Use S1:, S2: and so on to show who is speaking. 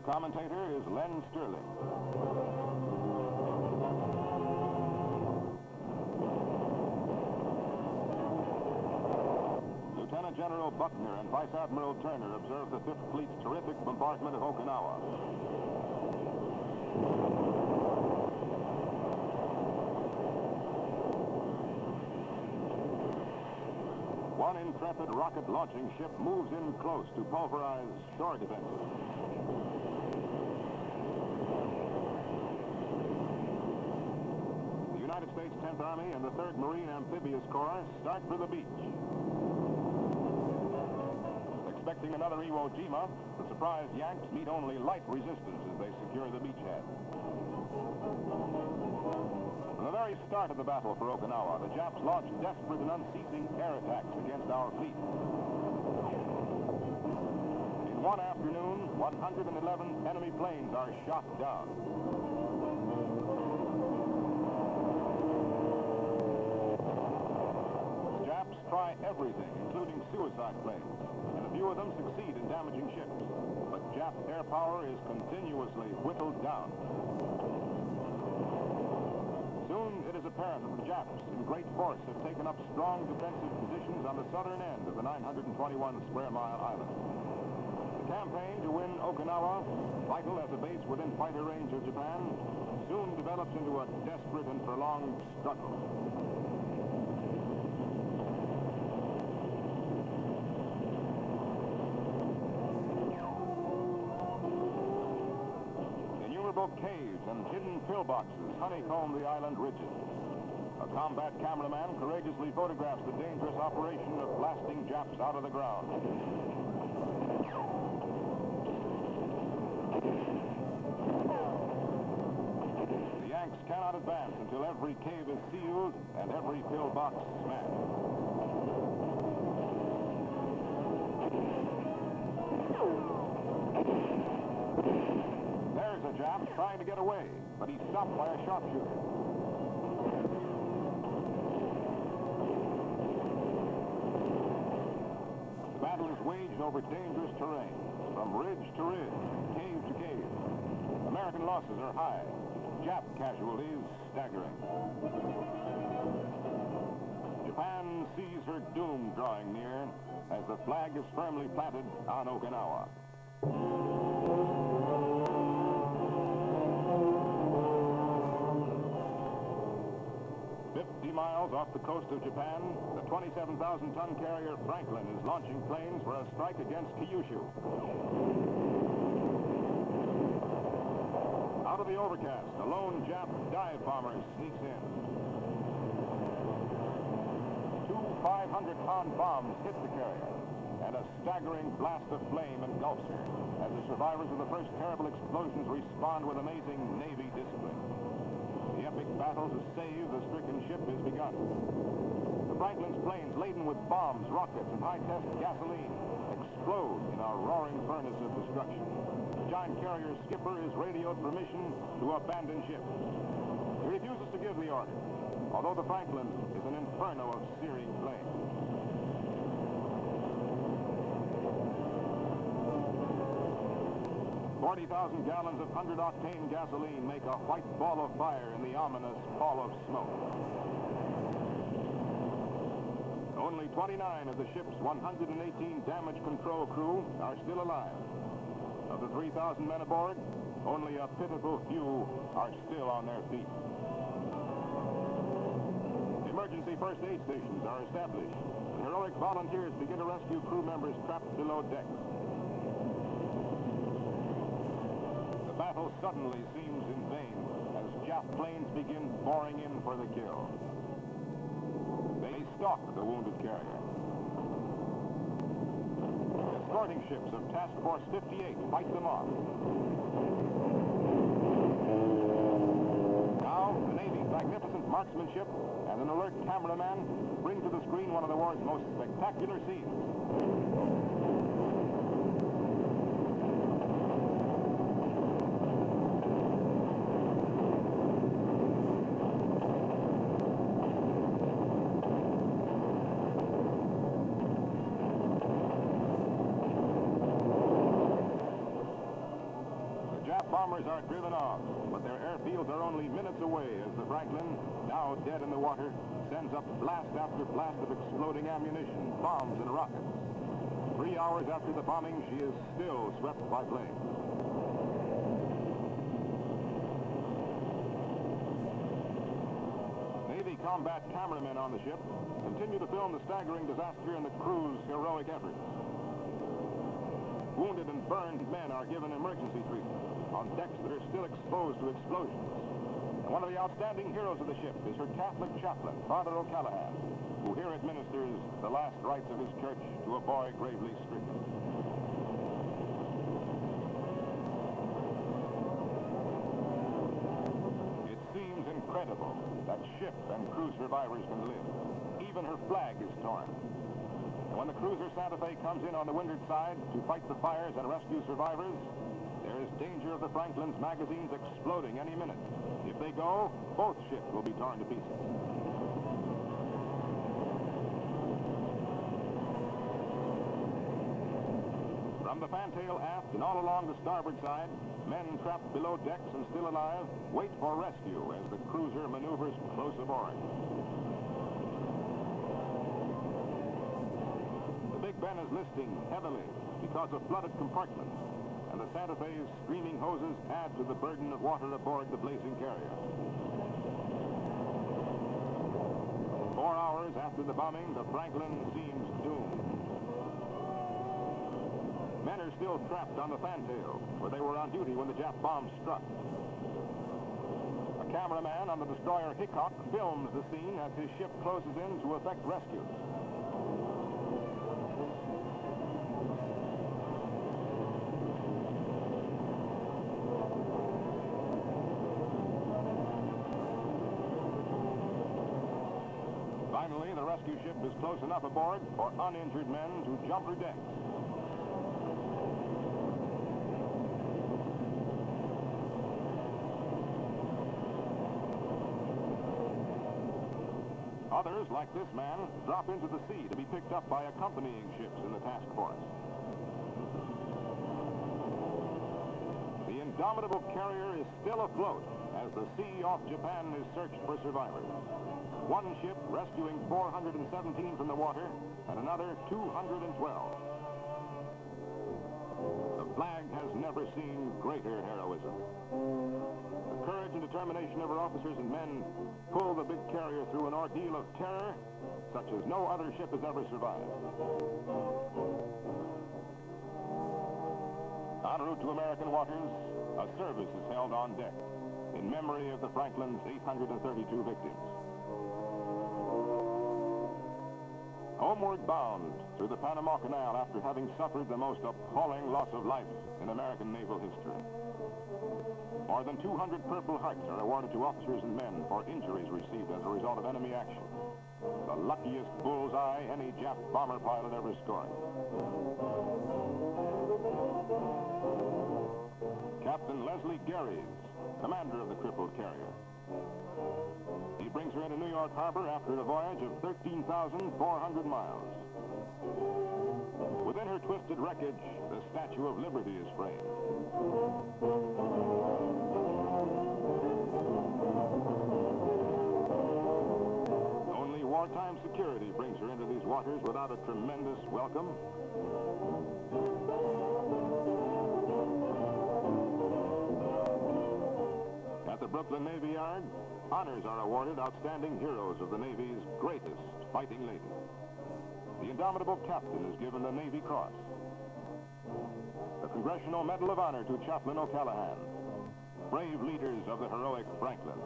S1: commentator is Len Sterling. Lieutenant General Buckner and Vice Admiral Turner observed the Fifth Fleet's terrific bombardment of Okinawa. One intrepid rocket launching ship moves in close to pulverize shore defenses. The United States 10th Army and the 3rd Marine Amphibious Corps start for the beach. Expecting another Iwo Jima, the surprised Yanks meet only light resistance as they secure the beachhead. From the very start of the battle for Okinawa, the Japs launched desperate and unceasing air attacks against our fleet. In one afternoon, 111 enemy planes are shot down. The Japs try everything, including suicide planes, and a few of them succeed in damaging ships. But Jap air power is continuously whittled down. Soon it is apparent that the Japs, in great force, have taken up strong defensive positions on the southern end of the 921 square mile island. The campaign to win Okinawa, vital as a base within fighter range of Japan, soon develops into a desperate and prolonged struggle. Caves and hidden pillboxes honeycomb the island ridges. A combat cameraman courageously photographs the dangerous operation of blasting Japs out of the ground. The Yanks cannot advance until every cave is sealed and every pillbox smashed. There's a Jap trying to get away, but he's stopped by a sharpshooter. The battle is waged over dangerous terrain, from ridge to ridge, cave to cave. American losses are high, Jap casualties staggering. Japan sees her doom drawing near as the flag is firmly planted on Okinawa. 50 miles off the coast of Japan, the 27,000-ton carrier Franklin is launching planes for a strike against Kyushu. Out of the overcast, a lone Jap dive bomber sneaks in. Two 500-pound bombs hit the carrier, and a staggering blast of flame engulfs her as the survivors of the first terrible explosions respond with amazing Navy discipline. The epic battle to save the stricken ship is begun. The Franklin's planes, laden with bombs, rockets, and high-test gasoline, explode in a roaring furnace of destruction. The giant carrier's skipper is radioed permission to abandon ship. He refuses to give the order, although the Franklin is an inferno of searing flame. $40,000 gallons of 100-octane gasoline make a white ball of fire in the ominous pall of smoke. Only 29 of the ship's 118 damage control crew are still alive. Of the 3,000 men aboard, only a pitiful few are still on their feet. Emergency first aid stations are established. The heroic volunteers begin to rescue crew members trapped below decks. The battle suddenly seems in vain as Jap planes begin pouring in for the kill. They stalk the wounded carrier. Escorting ships of Task Force 58 fight them off. Now, the Navy's magnificent marksmanship and an alert cameraman bring to the screen one of the war's most spectacular scenes. bombers are driven off, but their airfields are only minutes away as the Franklin, now dead in the water, sends up blast after blast of exploding ammunition, bombs, and rockets. 3 hours after the bombing, she is still swept by flames. Navy combat cameramen on the ship continue to film the staggering disaster and the crew's heroic efforts. Wounded and burned men are given emergency treatment on decks that are still exposed to explosions. And one of the outstanding heroes of the ship is her Catholic chaplain, Father O'Callaghan, who here administers the last rites of his church to a boy gravely stricken. It seems incredible that ship and crew survivors can live. Even her flag is torn. And when the cruiser Santa Fe comes in on the windward side to fight the fires and rescue survivors, there is danger of the Franklin's magazines exploding any minute. If they go, both ships will be torn to pieces. From the fantail aft and all along the starboard side, men trapped below decks and still alive wait for rescue as the cruiser maneuvers close aboard. The Big Ben is listing heavily because of flooded compartments, and the Santa Fe's streaming hoses add to the burden of water aboard the blazing carrier. 4 hours after the bombing, the Franklin seems doomed. Men are still trapped on the fantail, where they were on duty when the Jap bomb struck. A cameraman on the destroyer Hickok films the scene as his ship closes in to effect rescues. Finally, the rescue ship is close enough aboard for uninjured men to jump her decks. Others, like this man, drop into the sea to be picked up by accompanying ships in the task force. The indomitable carrier is still afloat as the sea off Japan is searched for survivors. One ship rescuing 417 from the water and another 212. The flag has never seen greater heroism. The courage and determination of her officers and men pull the big carrier through an ordeal of terror such as no other ship has ever survived. En route to American waters, a service is held on deck in memory of the Franklin's 832 victims. Homeward bound through the Panama Canal after having suffered the most appalling loss of life in American naval history. More than 200 Purple Hearts are awarded to officers and men for injuries received as a result of enemy action. The luckiest bullseye any Jap bomber pilot ever scored. Captain Leslie Garries, commander of the crippled carrier. He brings her into New York Harbor after a voyage of 13,400 miles. Within her twisted wreckage, the Statue of Liberty is framed. Only wartime security brings her into these waters without a tremendous welcome. At the Brooklyn Navy Yard, honors are awarded outstanding heroes of the Navy's greatest fighting lady. The indomitable captain is given the Navy Cross. The Congressional Medal of Honor to Chaplain O'Callaghan. Brave leaders of the heroic Franklin.